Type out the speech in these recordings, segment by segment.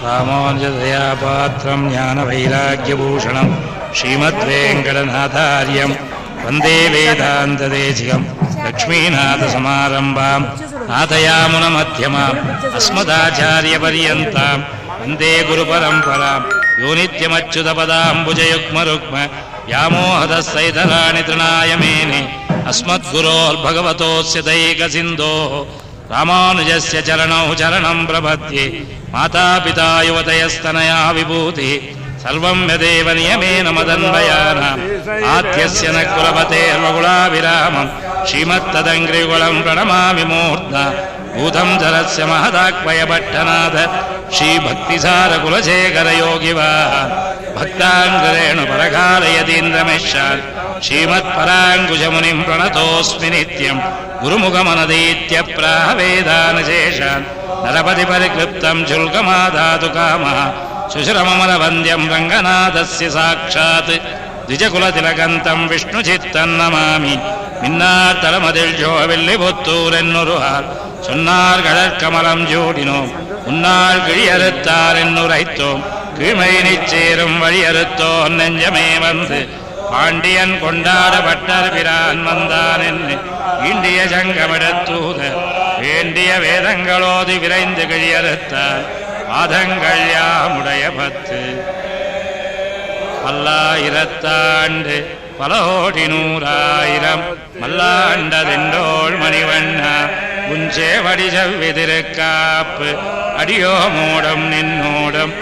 ராமானுஜதயாபாத்திரம் ஞானவைராக்கியபூஷணம் ஸ்ரீமத்வேங்கடநாதார்யம் வந்தே வேதாந்ததேசிகம் லக்ஷ்மீநாதசமாரம்பாம் நாதயாமுனமध्यமாம் அஸ்மதாச்சாரியபர்யந்தாம் வந்தே குருபரம்பராம் யோ நித்யமच्युतपदाम्बुजयुग्मरुक्म व्यामोहदस्सैतराणि तृणाय मेने अस्मद्गुरोर्भगवतोऽस्य दैकसिन्धोः रामानुजस्य चरणौ चरणं प्रपद्ये मातापिता युवतयस्तनया विभूतिः सर्वं यदेव नियमेन मदन्वयानाम् आद्यस्य न कुलपतेर्वकुलाभिरामं श्रीमत्तदङ्घ्रियुगलं प्रणमामि मूर्ध्ना भूतं जलस्य महदाक्वयभट्टनाथ श्रीभक्तिसारकुलशेखरयोगिवाहान् भक्ताङ्गरेणु परकालयतीन्द्रमेश्वान् श्रीमत्पराङ्कुशमुनिं प्रणतोऽस्मि नित्यं गुरुमुखमनदीत्यप्राहवेदानशेषान् नरपतिपरिक्लिप्तं शुल्कमादातु कामः सुशिरममलवन्द्यं रङ्गनाथस्य साक्षात् द्विजकुलतिलकन्तं विष्णुचित्तं नमामि मिन्नार्तलमदिल् जोविल्लिपुत्तूरेन्नुरुहार् சொன்னார் கடற்கமலம் ஜோடினோம் உன்னால் கிழியறுத்தாரென்னுரைத்தோம் கீழ்மையினிச் சேரும் வழியறுத்தோன் நெஞ்சமே வந்து பாண்டியன் கொண்டாடப்பட்டர் பிரான் வந்தான் என்று இண்டிய சங்கமிடத்தூத வேண்டிய வேதங்களோது விரைந்து கிழியறுத்தார் வாதங்கள் யாமுடைய 10 பல்லாயிரத்தாண்டு பலகோடி நூறாயிரம் மல்லாண்டதென்றோள் மணிவண்ணா உஞ்சேவடி செவ்விதிருக்காப்பு அடியோ மூடம் நின்னோடம்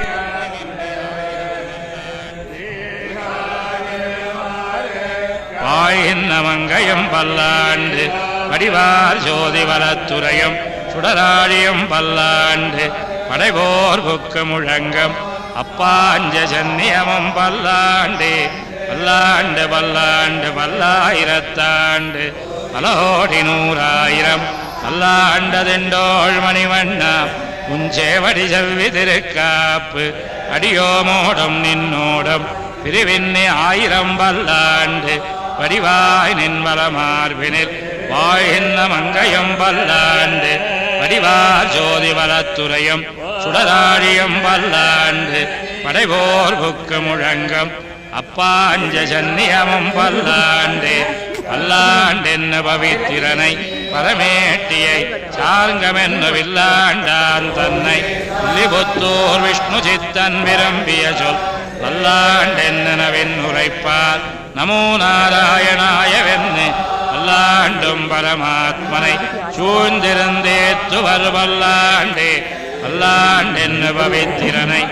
வாயின்ன மங்கையும் பல்லாண்டு வடிவார் ஜோதி வலத்துறையும் சுடராழியும் பல்லாண்டு படைபோர் புக்கு முழங்கம் அப்பாஞ்ச சன்னியமும் பல்லாண்டு பல்லாண்டு பல்லாண்டு பல்லாயிரத்தாண்டு பலகோடி நூறாயிரம் பல்லாண்டதெண்டோள் மணிவண்ணா உஞ்சேவடி செவ்வி திருக்காப்பு அடியோ மோடம் நின்னோடம் பிரிவின்னி 1000 பல்லாண்டு வடிவாய் நின்வலமார்பினில் வாயின்ன மங்கையும் பல்லாண்டு வடிவார் ஜோதி வலத்துறையும் சுடராழியும் பல்லாண்டு படைபோர் புக்கு முழங்கம் அப்பாஞ்ச சன்னியமும் பல்லாண்டு பல்லாண்டென்ன பவித்திரனை பரமேட்டியை சார்ங்கமென்னு வில்லாண்டான் தன்னை புத்தூர் விஷ்ணு சித்தன் விரும்பிய சொல் பல்லாண்டென்னவின் உரைப்பார் நமோ நாராயணாயவென்னு பல்லாண்டும் பரமாத்மனை சூழ்ந்திருந்தேத்துவர் பல்லாண்டே பல்லாண்டென்ன பவித்திரனை